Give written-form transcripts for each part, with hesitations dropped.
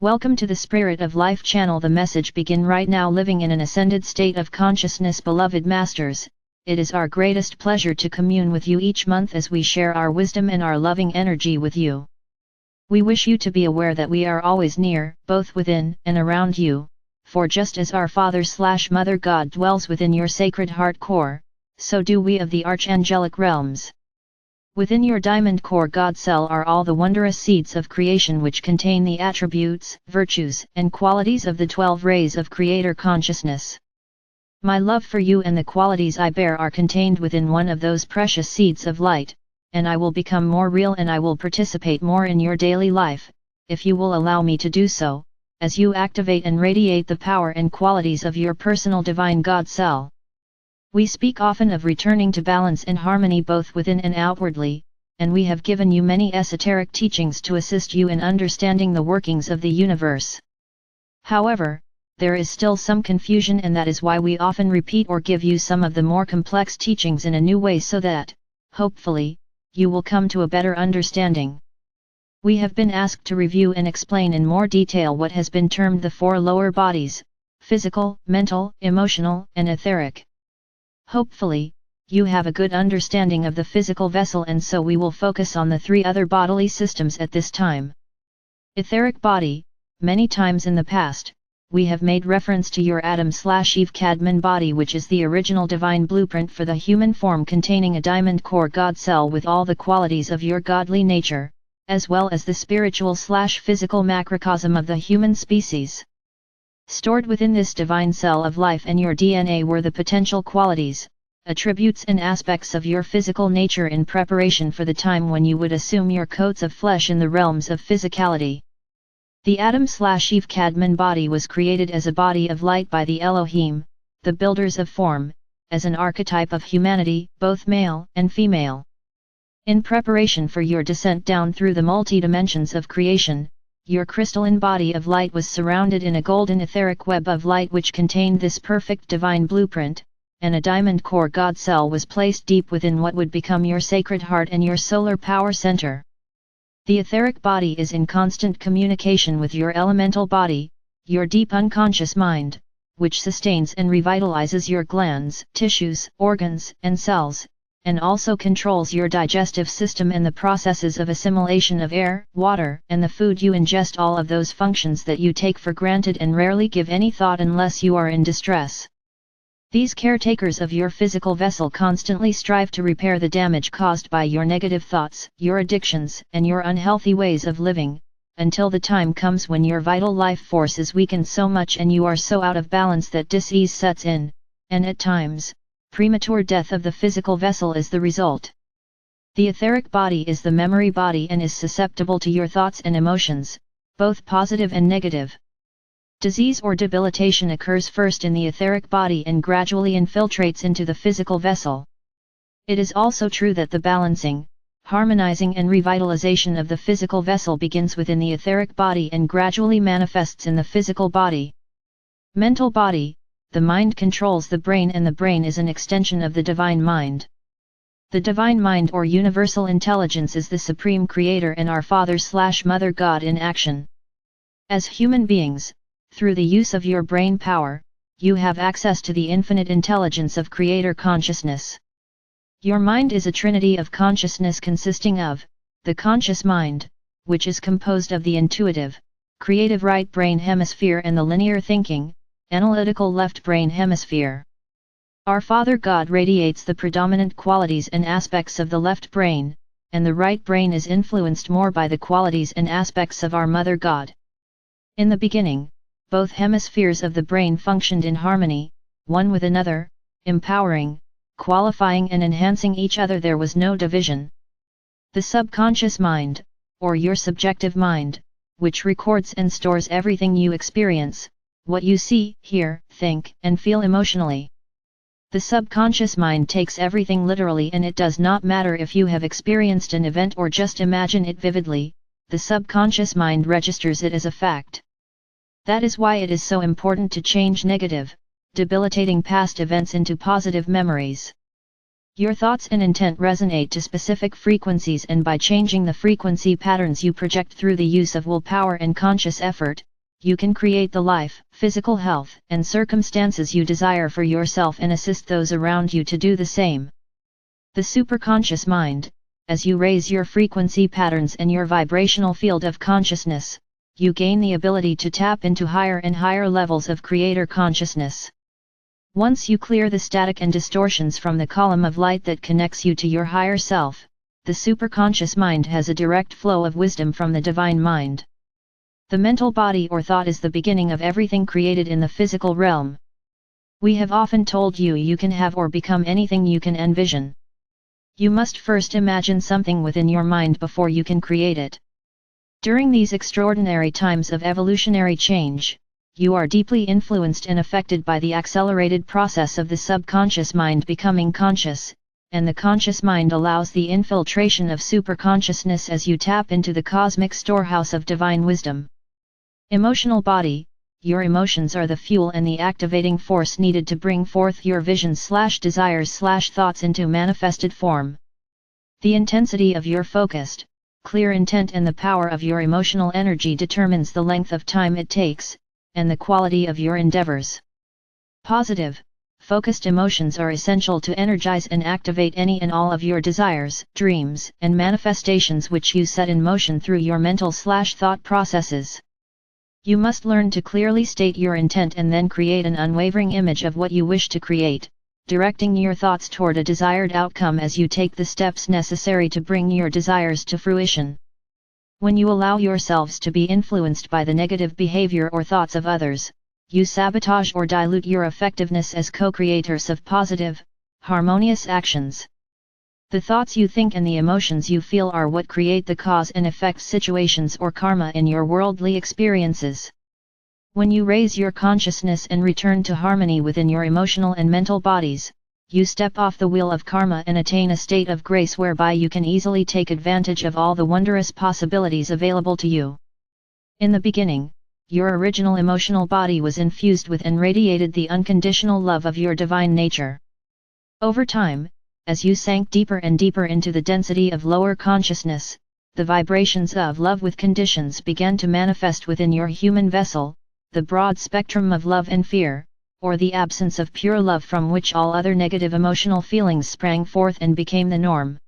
Welcome to the Spirit of Life channel. The message begin right now. Living in an ascended state of consciousness. Beloved Masters, it is our greatest pleasure to commune with you each month as we share our wisdom and our loving energy with you. We wish you to be aware that we are always near, both within and around you, for just as our Father/Mother God dwells within your sacred heart core, so do we of the archangelic realms. Within your diamond core God cell are all the wondrous seeds of creation which contain the attributes, virtues, and qualities of the 12 rays of Creator consciousness. My love for you and the qualities I bear are contained within one of those precious seeds of light, and I will become more real and I will participate more in your daily life, if you will allow me to do so, as you activate and radiate the power and qualities of your personal divine God cell. We speak often of returning to balance and harmony both within and outwardly, and we have given you many esoteric teachings to assist you in understanding the workings of the universe. However, there is still some confusion, and that is why we often repeat or give you some of the more complex teachings in a new way so that, hopefully, you will come to a better understanding. We have been asked to review and explain in more detail what has been termed the 4 lower bodies: physical, mental, emotional, and etheric. Hopefully, you have a good understanding of the physical vessel, and so we will focus on the 3 other bodily systems at this time. Etheric body. Many times in the past, we have made reference to your Adam/Eve Cadman body, which is the original divine blueprint for the human form, containing a diamond core God cell with all the qualities of your godly nature, as well as the spiritual/physical macrocosm of the human species. Stored within this divine cell of life and your DNA were the potential qualities, attributes and aspects of your physical nature in preparation for the time when you would assume your coats of flesh in the realms of physicality. The Adam/Eve Cadman body was created as a body of light by the Elohim, the builders of form, as an archetype of humanity, both male and female. In preparation for your descent down through the multi-dimensions of creation, your crystalline body of light was surrounded in a golden etheric web of light which contained this perfect divine blueprint, and a diamond core God cell was placed deep within what would become your sacred heart and your solar power center. The etheric body is in constant communication with your elemental body, your deep unconscious mind, which sustains and revitalizes your glands, tissues, organs, and cells, and also controls your digestive system and the processes of assimilation of air, water, and the food you ingest, all of those functions that you take for granted and rarely give any thought unless you are in distress. These caretakers of your physical vessel constantly strive to repair the damage caused by your negative thoughts, your addictions, and your unhealthy ways of living, until the time comes when your vital life force is weakened so much and you are so out of balance that dis-ease sets in, and at times, premature death of the physical vessel is the result. The etheric body is the memory body and is susceptible to your thoughts and emotions, both positive and negative. Disease or debilitation occurs first in the etheric body and gradually infiltrates into the physical vessel. It is also true that the balancing, harmonizing and revitalization of the physical vessel begins within the etheric body and gradually manifests in the physical body. Mental body. The mind controls the brain, and the brain is an extension of the divine mind. The divine mind or universal intelligence is the supreme creator and our Father/Mother God in action. As human beings, through the use of your brain power, you have access to the infinite intelligence of Creator consciousness. Your mind is a trinity of consciousness consisting of the conscious mind, which is composed of the intuitive, creative right brain hemisphere and the linear thinking, analytical left brain hemisphere. Our Father God radiates the predominant qualities and aspects of the left brain, and the right brain is influenced more by the qualities and aspects of our Mother God. In the beginning, both hemispheres of the brain functioned in harmony, one with another, empowering, qualifying and enhancing each other. There was no division. The subconscious mind, or your subjective mind, which records and stores everything you experience, what you see, hear, think, and feel emotionally. The subconscious mind takes everything literally, and it does not matter if you have experienced an event or just imagine it vividly, the subconscious mind registers it as a fact. That is why it is so important to change negative, debilitating past events into positive memories. Your thoughts and intent resonate to specific frequencies, and by changing the frequency patterns you project through the use of willpower and conscious effort, you can create the life, physical health, and circumstances you desire for yourself and assist those around you to do the same. The superconscious mind, as you raise your frequency patterns and your vibrational field of consciousness, you gain the ability to tap into higher and higher levels of creator consciousness. Once you clear the static and distortions from the column of light that connects you to your higher self, the superconscious mind has a direct flow of wisdom from the divine mind. The mental body or thought is the beginning of everything created in the physical realm. We have often told you you can have or become anything you can envision. You must first imagine something within your mind before you can create it. During these extraordinary times of evolutionary change, you are deeply influenced and affected by the accelerated process of the subconscious mind becoming conscious, and the conscious mind allows the infiltration of superconsciousness as you tap into the cosmic storehouse of divine wisdom. Emotional body, your emotions are the fuel and the activating force needed to bring forth your visions/desires/thoughts into manifested form. The intensity of your focused, clear intent and the power of your emotional energy determines the length of time it takes, and the quality of your endeavors. Positive, focused emotions are essential to energize and activate any and all of your desires, dreams, and manifestations which you set in motion through your mental/thought processes. You must learn to clearly state your intent and then create an unwavering image of what you wish to create, directing your thoughts toward a desired outcome as you take the steps necessary to bring your desires to fruition. When you allow yourselves to be influenced by the negative behavior or thoughts of others, you sabotage or dilute your effectiveness as co-creators of positive, harmonious actions. The thoughts you think and the emotions you feel are what create the cause and effect situations or karma in your worldly experiences. When you raise your consciousness and return to harmony within your emotional and mental bodies, you step off the wheel of karma and attain a state of grace whereby you can easily take advantage of all the wondrous possibilities available to you. In the beginning, your original emotional body was infused with and radiated the unconditional love of your divine nature. Over time, as you sank deeper and deeper into the density of lower consciousness, the vibrations of love with conditions began to manifest within your human vessel, the broad spectrum of love and fear, or the absence of pure love from which all other negative emotional feelings sprang forth and became the norm.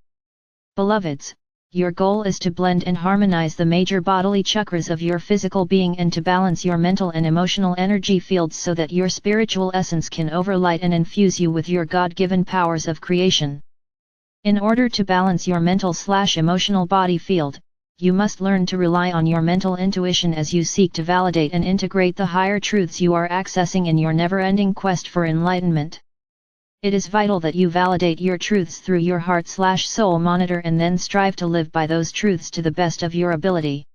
Beloveds, your goal is to blend and harmonize the major bodily chakras of your physical being and to balance your mental and emotional energy fields so that your spiritual essence can overlight and infuse you with your God-given powers of creation. In order to balance your mental/emotional body field, you must learn to rely on your mental intuition as you seek to validate and integrate the higher truths you are accessing in your never-ending quest for enlightenment. It is vital that you validate your truths through your heart/soul monitor and then strive to live by those truths to the best of your ability.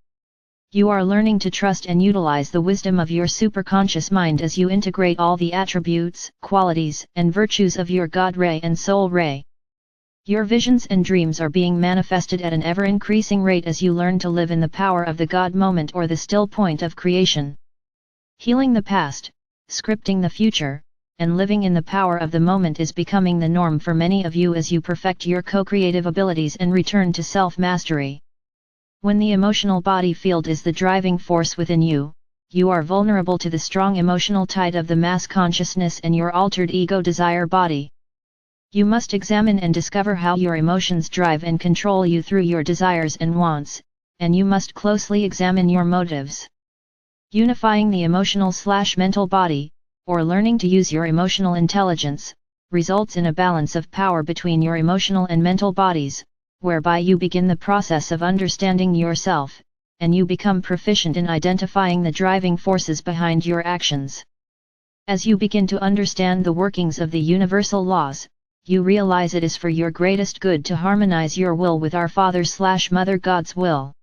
You are learning to trust and utilize the wisdom of your superconscious mind as you integrate all the attributes, qualities, and virtues of your God Ray and Soul Ray. Your visions and dreams are being manifested at an ever-increasing rate as you learn to live in the power of the God moment or the still point of creation. Healing the past, scripting the future, and living in the power of the moment is becoming the norm for many of you as you perfect your co-creative abilities and return to self-mastery. When the emotional body field is the driving force within you, you are vulnerable to the strong emotional tide of the mass consciousness and your altered ego desire body. You must examine and discover how your emotions drive and control you through your desires and wants, and you must closely examine your motives. Unifying the emotional/mental body, or learning to use your emotional intelligence, results in a balance of power between your emotional and mental bodies, whereby you begin the process of understanding yourself, and you become proficient in identifying the driving forces behind your actions. As you begin to understand the workings of the universal laws, you realize it is for your greatest good to harmonize your will with our Father/Mother God's will.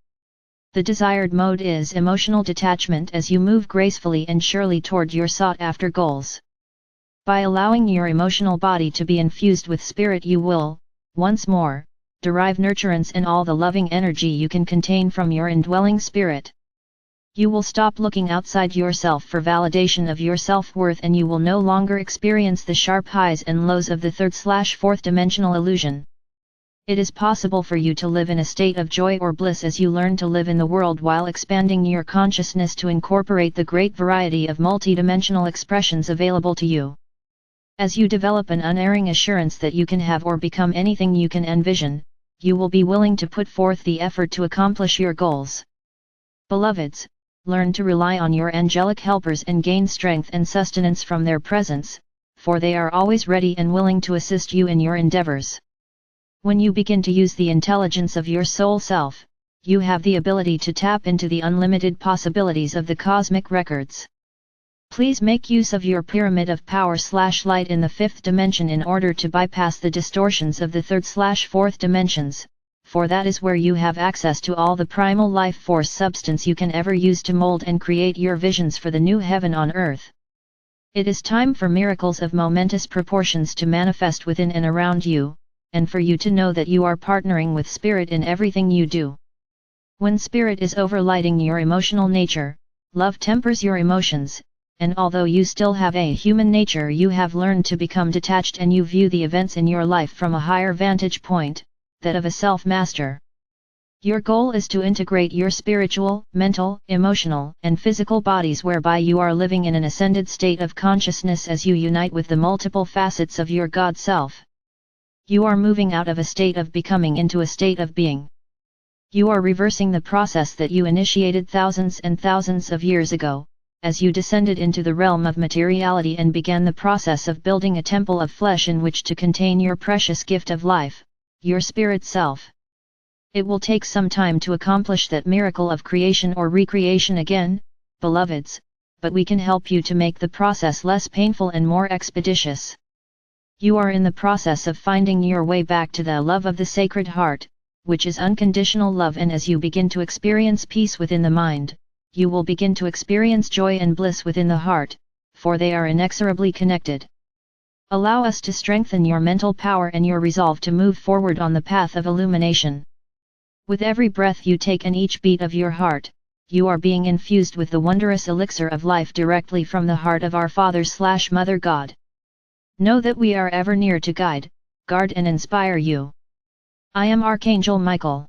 The desired mode is emotional detachment as you move gracefully and surely toward your sought-after goals. By allowing your emotional body to be infused with spirit, you will, once more, derive nurturance and all the loving energy you can contain from your indwelling spirit. You will stop looking outside yourself for validation of your self-worth and you will no longer experience the sharp highs and lows of the third/fourth dimensional illusion. It is possible for you to live in a state of joy or bliss as you learn to live in the world while expanding your consciousness to incorporate the great variety of multidimensional expressions available to you. As you develop an unerring assurance that you can have or become anything you can envision, you will be willing to put forth the effort to accomplish your goals. Beloveds, learn to rely on your angelic helpers and gain strength and sustenance from their presence, for they are always ready and willing to assist you in your endeavors. When you begin to use the intelligence of your soul self, you have the ability to tap into the unlimited possibilities of the cosmic records. Please make use of your pyramid of power/light in the fifth dimension in order to bypass the distortions of the third/fourth dimensions, for that is where you have access to all the primal life force substance you can ever use to mold and create your visions for the new heaven on earth. It is time for miracles of momentous proportions to manifest within and around you, and for you to know that you are partnering with Spirit in everything you do. When Spirit is overlighting your emotional nature, love tempers your emotions, and although you still have a human nature, you have learned to become detached and you view the events in your life from a higher vantage point, that of a self-master. Your goal is to integrate your spiritual, mental, emotional, and physical bodies whereby you are living in an ascended state of consciousness as you unite with the multiple facets of your God self. You are moving out of a state of becoming into a state of being. You are reversing the process that you initiated thousands and thousands of years ago, as you descended into the realm of materiality and began the process of building a temple of flesh in which to contain your precious gift of life, your spirit self. It will take some time to accomplish that miracle of creation or recreation again, beloveds, but we can help you to make the process less painful and more expeditious. You are in the process of finding your way back to the love of the Sacred Heart, which is unconditional love, and as you begin to experience peace within the mind, you will begin to experience joy and bliss within the heart, for they are inexorably connected. Allow us to strengthen your mental power and your resolve to move forward on the path of illumination. With every breath you take and each beat of your heart, you are being infused with the wondrous elixir of life directly from the heart of our Father/Mother God. Know that we are ever near to guide, guard and inspire you. I am Archangel Michael.